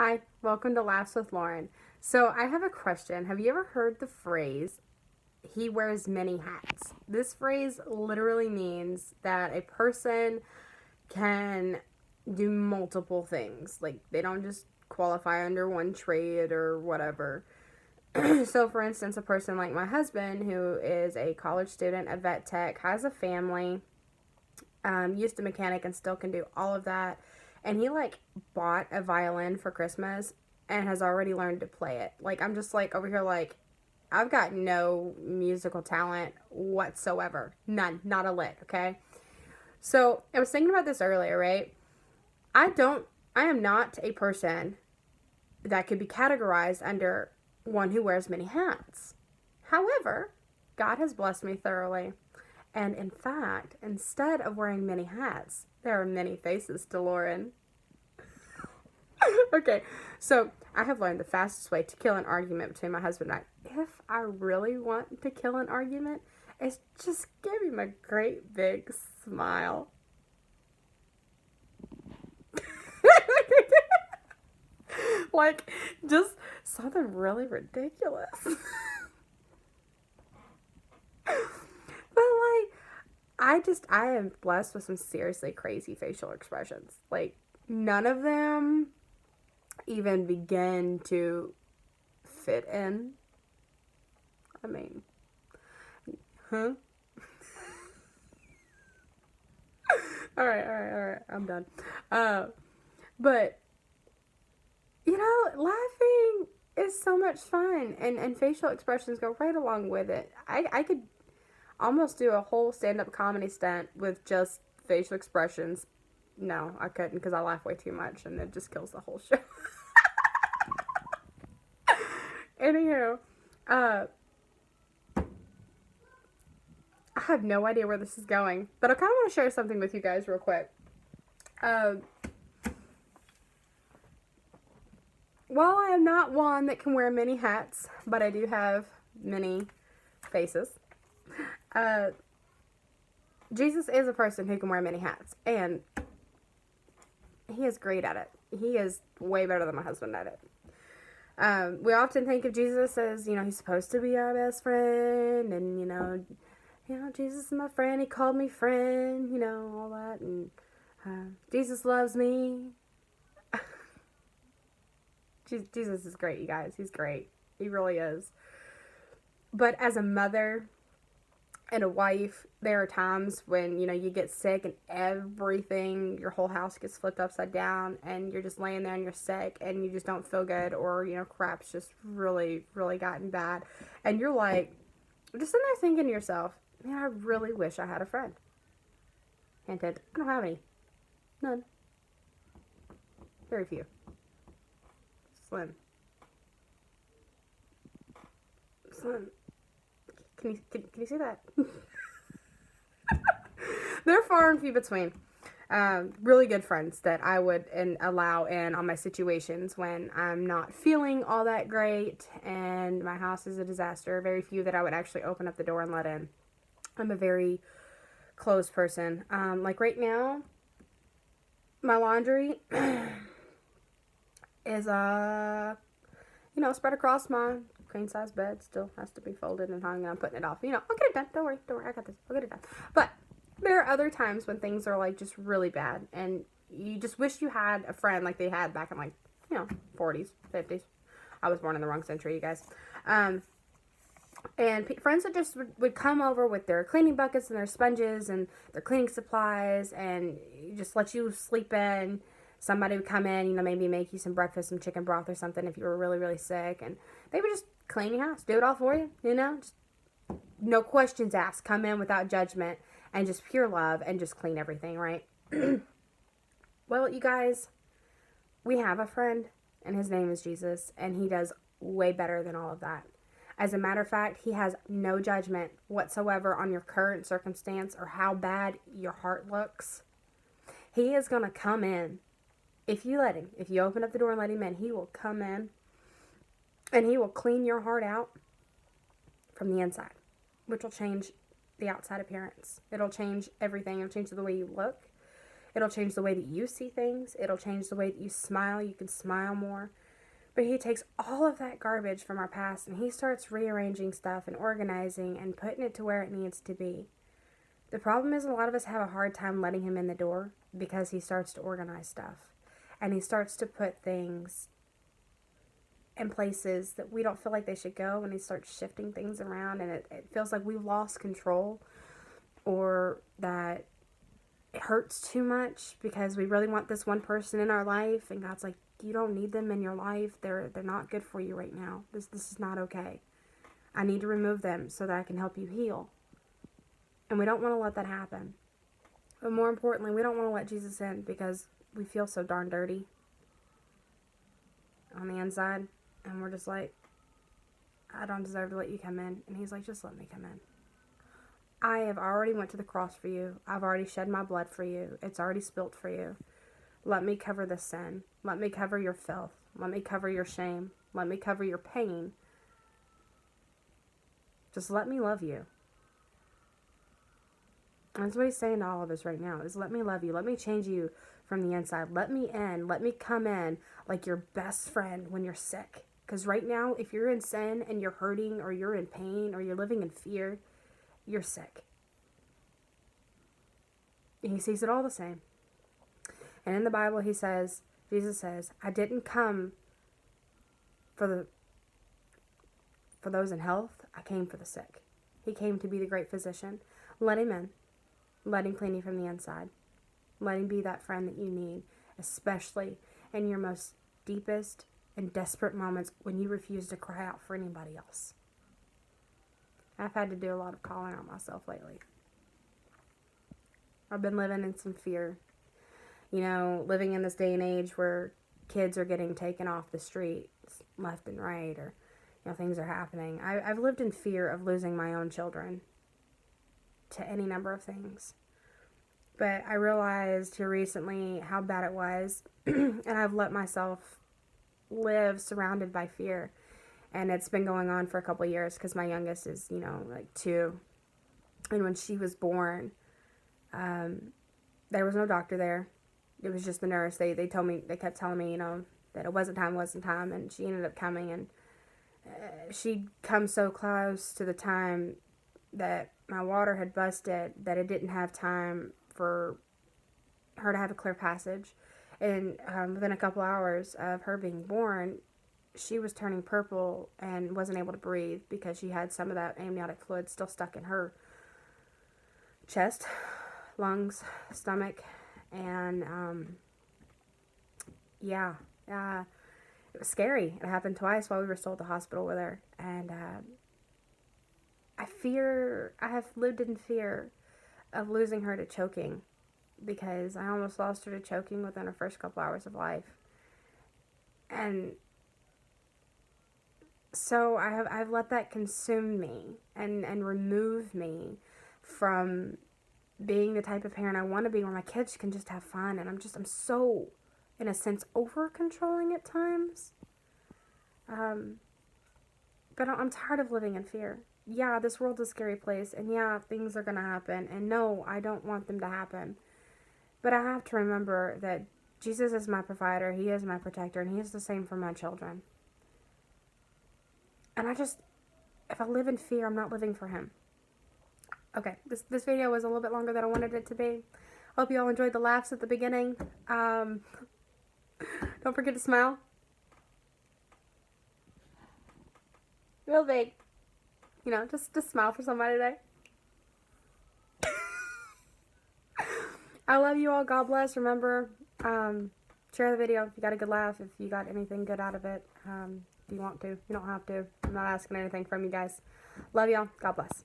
Hi, welcome to Laughs with Lauren. So, I have a question. Have you ever heard the phrase, he wears many hats? This phrase literally means that a person can do multiple things. Like, they don't just qualify under one trade or whatever. So, for instance, a person like my husband, who is a college student at vet tech, has a family, used a mechanic and still can do all of that. And he like bought a violin for Christmas and has already learned to play it. Like I'm just like over here like I've got no musical talent whatsoever. None. Not a lick, okay? So I was thinking about this earlier, right? I am not a person that could be categorized under one who wears many hats. However, God has blessed me thoroughly. And in fact, instead of wearing many hats, there are many faces to Lauren. Okay, so I have learned the fastest way to kill an argument between my husband and I, if I really want to kill an argument, is just give him a great big smile. Like, just something really ridiculous. But like, I am blessed with some seriously crazy facial expressions. Like, none of them even begin to fit in. I mean, huh? All right. I'm done. Uh, but laughing is so much fun, and facial expressions go right along with it. I could almost do a whole stand-up comedy stunt with just facial expressions. No, I couldn't because I laugh way too much, and it just kills the whole show. Anywho, uh, I have no idea where this is going, but I kind of want to share something with you guys real quick. Uh, while I am not one that can wear many hats, but I do have many faces, uh, Jesus is a person who can wear many hats, and he is great at it. He is way better than my husband at it. We often think of Jesus as, he's supposed to be our best friend, and, Jesus is my friend, he called me friend, all that, and Jesus loves me. Jesus is great, you guys. He's great. He really is. But as a mother and a wife, there are times when, you get sick and everything, your whole house gets flipped upside down and you're just laying there and you're sick and you just don't feel good, or, crap's just really, really gotten bad. And you're like, just sitting there thinking to yourself, man, I really wish I had a friend. Hint, hint. I don't have any. None. Very few. Slim. Slim. Can you see that? They're far and few between. Really good friends that I would allow in on my situations when I'm not feeling all that great and my house is a disaster. Very few that I would actually open up the door and let in. I'm a very closed person. Like right now, my laundry is spread across my queen size bed. Still has to be folded and hung, and I'm putting it off. I'll get it done. Don't worry, I got this. I'll get it done. But there are other times when things are like just really bad, and you just wish you had a friend like they had back in 40s, 50s. I was born in the wrong century, you guys. And friends that just would come over with their cleaning buckets and their sponges and their cleaning supplies and just let you sleep in. Somebody would come in, maybe make you some breakfast, some chicken broth or something if you were really, really sick. And they would just clean your house, do it all for you, just no questions asked. Come in without judgment and just pure love and just clean everything, right? Well, you guys, we have a friend and his name is Jesus, and he does way better than all of that. As a matter of fact, he has no judgment whatsoever on your current circumstance or how bad your heart looks. He is going to come in. If you let him, if you open up the door and let him in, he will come in and he will clean your heart out from the inside, which will change the outside appearance. It'll change everything. It'll change the way you look. It'll change the way that you see things. It'll change the way that you smile. You can smile more. But he takes all of that garbage from our past and he starts rearranging stuff and organizing and putting it to where it needs to be. The problem is a lot of us have a hard time letting him in the door because he starts to organize stuff. And he starts to put things in places that we don't feel like they should go, and he starts shifting things around, and it feels like we've lost control, or that it hurts too much because we really want this one person in our life, and God's like, you don't need them in your life. They're not good for you right now. This is not okay. I need to remove them so that I can help you heal. And we don't want to let that happen. But more importantly, we don't want to let Jesus in because we feel so darn dirty on the inside. And we're just like, I don't deserve to let you come in. And he's like, just let me come in. I have already went to the cross for you. I've already shed my blood for you. It's already spilt for you. Let me cover the sin. Let me cover your filth. Let me cover your shame. Let me cover your pain. Just let me love you. And that's what he's saying to all of us right now, is let me love you. Let me change you from the inside. Let me in. Let me come in like your best friend when you're sick. Because right now, if you're in sin and you're hurting or you're in pain or you're living in fear, you're sick. And he sees it all the same. And in the Bible, Jesus says, I didn't come for those in health. I came for the sick. He came to be the great physician. Let him in. Let him clean you from the inside. Let him be that friend that you need, especially in your most deepest and desperate moments when you refuse to cry out for anybody else. I've had to do a lot of calling out myself lately. I've been living in some fear. You know, living in this day and age where kids are getting taken off the streets left and right, or, you know, things are happening. I've lived in fear of losing my own children to any number of things. But I realized here recently how bad it was, and I've let myself live surrounded by fear. And it's been going on for a couple of years because my youngest is, you know, like 2. And when she was born, there was no doctor there. It was just the nurse. They kept telling me, you know, that it wasn't time, and she ended up coming, and she'd come so close to the time that my water had busted that it didn't have time for her to have a clear passage. And within a couple hours of her being born, she was turning purple and wasn't able to breathe because she had some of that amniotic fluid still stuck in her chest, lungs, stomach. And it was scary. It happened twice while we were still at the hospital with her. And I have lived in fear of losing her to choking, because I almost lost her to choking within her first couple hours of life. And so I've let that consume me and remove me from being the type of parent I want to be, where my kids can just have fun. And I'm so, in a sense, over controlling at times. But I'm tired of living in fear. Yeah, this world's a scary place, and yeah, things are gonna happen, and no, I don't want them to happen. But I have to remember that Jesus is my provider, he is my protector, and he is the same for my children. And if I live in fear, I'm not living for him. Okay, this video was a little bit longer than I wanted it to be. Hope you all enjoyed the laughs at the beginning. Don't forget to smile. Real big. You know, just smile for somebody today. I love you all. God bless. Remember, share the video if you got a good laugh, if you got anything good out of it. If you want to. You don't have to. I'm not asking anything from you guys. Love y'all. God bless.